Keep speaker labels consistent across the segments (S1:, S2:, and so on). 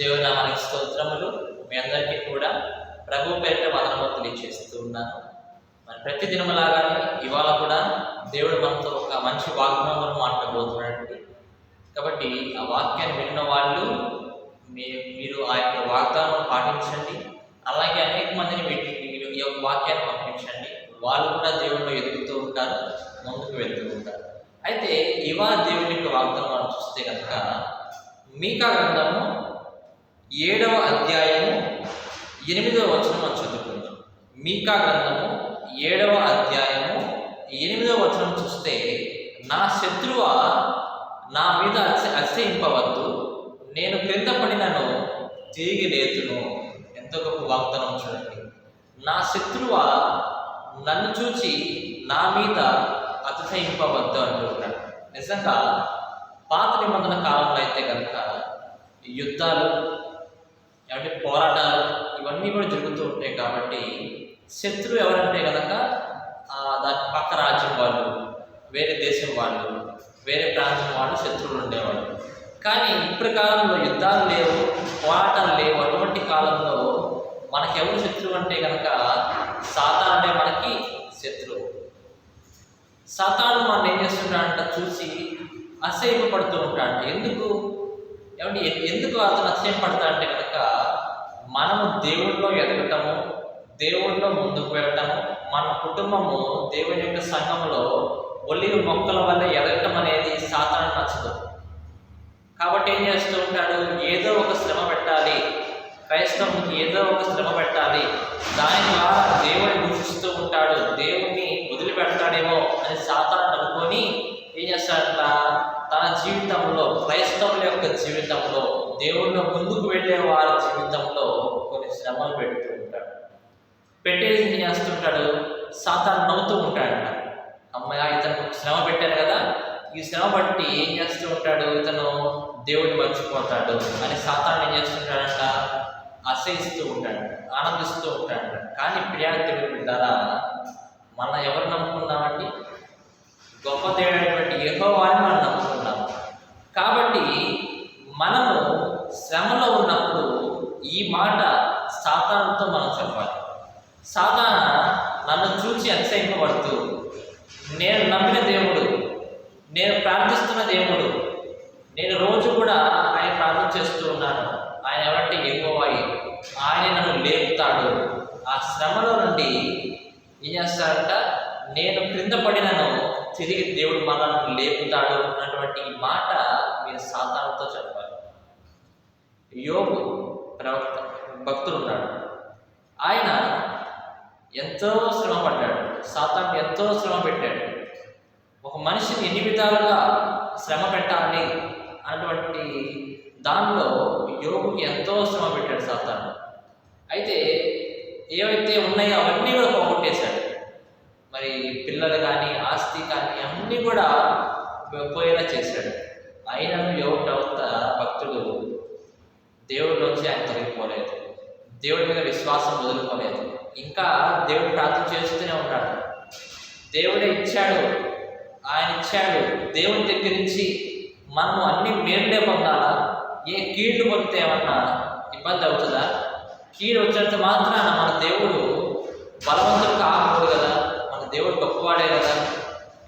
S1: దేవుని నామానికి స్తోత్రములు. మీ అందరికీ కూడా ప్రభు పేరిట వందనములు తెలియజేస్తూ ఉన్నాను. మరి ప్రతి దినములాగానే ఇవాళ కూడా దేవుడు మనతో ఒక మంచి వాగ్దానం మాట్లాడబోతున్నాడండి. కాబట్టి ఆ వాక్యాన్ని విన్న వాళ్ళు మీరు ఆ యొక్క వాగ్దానం పాటించండి. అలాగే అనేక మందిని మీరు ఈ యొక్క వాక్యాన్ని పంపించండి. వాళ్ళు కూడా దేవుడిలో ఎదుగుతూ ఉంటారు, ముందుకు వెళ్తూ ఉంటారు. అయితే ఇవాళ దేవుని యొక్క వాగ్దానం మనం చూస్తే కనుక మీకా గ్రంథము 7వ అధ్యాయము 8వ వచనం మనం చదువుకుందాం. మీకా గ్రంథము 7వ అధ్యాయము 8వ వచనం చూస్తే, నా శత్రువ నా మీద అతిశయింపవద్దు, నేను క్రింద పడినను తిరిగి లేతును. ఎంతో గొప్ప వాగ్దానం చూడండి. నా శత్రువ నన్ను చూచి నా మీద అతిశయింపవద్దు అంటున్నాడు. నిజంగా పాత నిబంధన కాలంలో అయితే కనుక యుద్ధాలు అంటే పోరాటాలు ఇవన్నీ కూడా జరుగుతూ ఉంటాయి. కాబట్టి శత్రువు ఎవరంటే కనుక దాని పక్క రాజ్యం వాళ్ళు, వేరే దేశం వాళ్ళు, వేరే ప్రాంతం వాళ్ళు శత్రువులు ఉండేవాళ్ళు. కానీ ఇప్పటి కాలంలో యుద్ధాలు లేవు, పోరాటాలు లేవు. అటువంటి కాలంలో మనకెవరు శత్రువు అంటే కనుక సాతానుడే మనకి శత్రువు. సాతాను మనం ఏం చేస్తుంటాడంట, చూసి అసహ్యపడుతూ ఉంటాడు. ఎందుకు అతను అసహ్యపడతాడంటే కనుక మనము దేవుడిలో ఎదగటము, దేవుడిలో ముందుకు వెళ్ళటము, మన కుటుంబము దేవుని యొక్క సంఘంలో ఒలివ మొక్కల వల్ల ఎదగటం అనేది సాతాను నచ్చదు. కాబట్టి ఏం చేస్తూ ఉంటాడు, ఏదో ఒక శ్రమ పెట్టాలి, క్రైస్తవునికి ఏదో ఒక శ్రమ పెట్టాలి, దాని ద్వారా దేవుడిని దూషిస్తూ ఉంటాడు, దేవుణ్ణి వదిలిపెడతాడేమో అని సాతాను అనుకొని ఏం చేస్తాడంట, తన జీవితంలో, క్రైస్తవుల యొక్క జీవితంలో, దేవుళ్ళో ముందుకు వెళ్ళే వారి జీవితంలో కొన్ని శ్రమలు పెడుతూ ఉంటాడు. పెట్టేసి ఏం చేస్తుంటాడు, సాతాను నవ్వుతూ ఉంటాడంట. అమ్మాయి ఇతను శ్రమ పెట్టారు కదా, ఈ శ్రమ బట్టి ఏం చేస్తూ ఉంటాడు, ఇతను దేవుడిని మర్చిపోతాడు అని సాతాను ఏం చేస్తుంటాడంట, అసహిస్తూ ఉంటాడు, ఆనందిస్తూ ఉంటాడు. కానీ ప్రియాతిథుల ద్వారా మనం ఎవరు నమ్ముకున్నామండి? గొప్ప దేవుడైనటువంటి యెహోవాని మనం నమ్ముకున్నాము. కాబట్టి మనము శ్రమలో ఉన్నప్పుడు ఈ మాట సాతానుతో మనం చెప్పాలి. సాతాను నన్ను చూసి అతిశయింపబడుతూ, నేను నమ్మిన దేవుడు, నేను ప్రార్థిస్తున్న దేవుడు, నేను రోజు కూడా ఆయన ప్రార్థన చేస్తూ ఉన్నాను, ఆయన ఎవరంటే యెహోవాయే, ఆయన నన్ను లేపుతాడు, ఆ శ్రమలో నుండి ఏం చేస్తాడంట, నేను క్రింద పడినను తిరిగి దేవుడు మనల్ని లేపుతాడు అన్నటువంటి ఈ మాట మీరు సాతానుతో చెప్పాలి. యోబు ప్రవక్త భక్తుడు ఉన్నాడు, ఆయన ఎంతో శ్రమ పడ్డాడు, సాతాను ఎంతో శ్రమ పెట్టాడు. ఒక మనిషిని ఎన్ని విధాలుగా శ్రమ పెట్టాలి అన్నటువంటి దానిలో యోబుకి ఎంతో శ్రమ పెట్టాడు సాతాను. అయితే ఏవైతే ఉన్నాయో అవన్నీ కూడా పోగొట్టేశాడు. మరి పిల్లలు కానీ, ఆస్తి కానీ అన్నీ కూడా పోయేలా చేశాడు. అయినను యోబు ప్రవక్త భక్తుడు దేవుడిలోంచి ఆయన తొలగిపోలేదు, దేవుడి మీద విశ్వాసం వదులుకోలేదు. ఇంకా దేవుడు ప్రార్థన చేస్తూనే ఉన్నాడు. దేవుడే ఇచ్చాడు, ఆయన ఇచ్చాడు. దేవుని దగ్గర నుంచి మనము అన్ని మేలుడే పొందాలా? ఏ కీళ్ళు పొందితే ఏమన్నా ఇబ్బంది అవుతుందా? కీడు వచ్చినంత మాత్రాన మన దేవుడు బలవంతుడు కాకూడదు కదా, మన దేవుడు గొప్పవాడే కదా.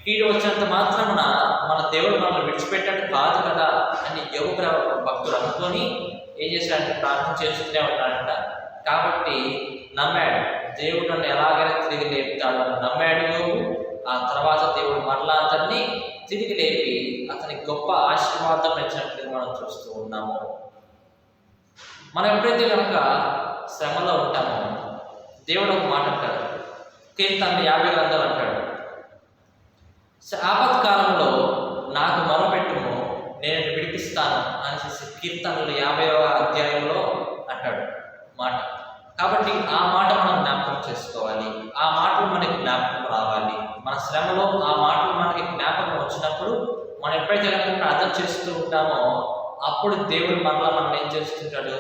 S1: కీడు వచ్చినంత మాత్రమున మన దేవుడు మనల్ని విడిచిపెట్టాడు కాదు కదా అని యోబు భక్తుడు అనుకొని ఏం చేశాడంటే ప్రార్థన చేస్తూనే ఉన్నాడంట. కాబట్టి నమ్మాడు, దేవుడు నన్ను ఎలాగైనా తిరిగి లేపుతాడు అని నమ్మాడు యోబు. ఆ తర్వాత దేవుడు మరలా అతన్ని తిరిగి లేపి అతనికి గొప్ప ఆశీర్వాదం ఇచ్చినట్టు మనం చూస్తూ ఉన్నాము. మనం ఎప్పుడైతే కనుక శ్రమలో ఉంటామో దేవుడు ఒక మాట అంటాడు, కీర్తనలు 50 గ్రంథాలు అంటాడు, ఆపత్కాలంలో నాకు మొరపెట్టుము, నేను విడిపిస్తాను అని కీర్తనలు 50వ అధ్యాయంలో అంటాడు మాట. కాబట్టి ఆ మాట మనం జ్ఞాపకం చేసుకోవాలి, ఆ మాటలు మనకి జ్ఞాపకం రావాలి. మన శ్రమలో ఆ మాటలు మనకి జ్ఞాపకం వచ్చినప్పుడు మనం ఎప్పుడైతే కనుక ప్రార్థన చేస్తూ ఉంటామో అప్పుడు దేవుడు మనల్ని ఏం చేస్తుంటాడు,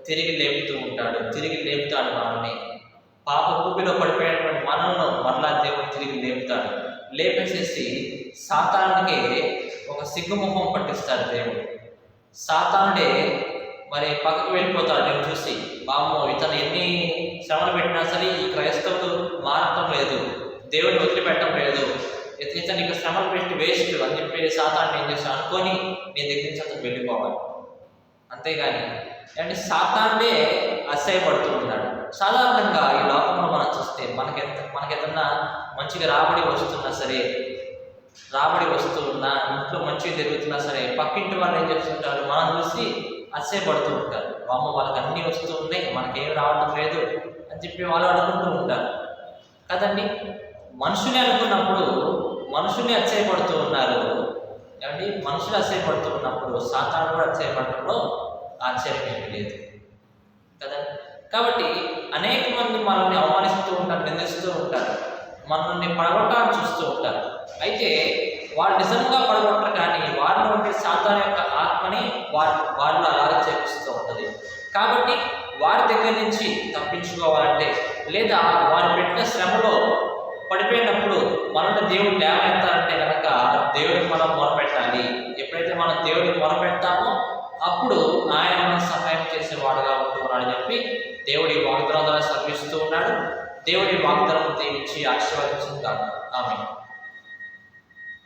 S1: తిరిగి లేపుతాడు మనల్ని. పాప ఊపిలో పడిపోయినటువంటి మనల్ని మరలా దేవుడు తిరిగి లేపుతాడు. లేపేసేసి సాతానుడికి ఒక సిగ్గుముఖం పట్టిస్తాడు దేవుడు. సాతానుడే మరి పక్కకు వెళ్ళిపోతాడు నేను చూసి, బామ్మో ఇతను ఎన్ని శ్రమలు పెట్టినా సరే ఈ క్రైస్తవులు మారటం లేదు, దేవుడిని వదిలిపెట్టడం లేదు, ఇతను ఇక శ్రమలు పెట్టి వేస్ట్ అని చెప్పి సాతాన్ని ఏం చేస్తాను అనుకొని నేను దగ్గర నుంచి అతను వెళ్ళిపోవాలి. అంతేగాని అంటే సాతాన్నే అసహ్యపడుతూ ఉన్నాడు. సాధారణంగా ఈ లోకంలో మనం చూస్తే మనకెదన్నా మంచిగా రాబడి వస్తున్నా సరే, రాబడి వస్తూ ఉన్నా, ఇంట్లో మంచిగా జరుగుతున్నా సరే, పక్కింటి వాళ్ళు ఏం చేస్తుంటారు, మనం చూసి అసహ్యపడుతూ ఉంటారు. వామ్మ వాళ్ళకి అన్నీ వస్తూ ఉన్నాయి, మనకేం రావడం లేదు అని చెప్పి వాళ్ళు అనుకుంటూ ఉంటారు కదండి. మనుషులే అనుకున్నప్పుడు మనుషులే అసహ్యపడుతూ ఉన్నారు ఏమండి. మనుషులు అసహ్యపడుతూ ఉన్నప్పుడు సాతాను కూడా అసహ్యపడటంలో ఆశ్చర్యం ఏమీ లేదు కదండి. కాబట్టి అనేక మంది మనల్ని అవమానిస్తూ ఉంటారు, నిందిస్తూ ఉంటారు, మనల్ని పడగొట్టాలని చూస్తూ ఉంటారు. అయితే వాళ్ళు నిజంగా పడగొట్టరు, కానీ వారిలో ఉండే సాతాను యొక్క ఆత్మని వాళ్ళు అలాగే చేపిస్తూ ఉంటుంది. కాబట్టి వారి దగ్గర నుంచి తప్పించుకోవాలంటే, లేదా వారు పెట్టిన శ్రమలో పడిపోయినప్పుడు మనల్ని దేవుడు లేవనెత్తాలంటే కనుక దేవుడికి మనం మొరపెట్టాలి. ఎప్పుడైతే మనం దేవుడికి మొరపెడతామో అప్పుడు ఆయన మనకు సహాయం చేసేవాడుగా ఉంటున్నాడని చెప్పి దేవుడి వాగ్దానం ద్వారా శ్రమిస్తూ ఉన్నాడు. దేవుడి వాగ్దానం దీవించి ఆశీర్వదించుకుంటాడు. ఆమేన్.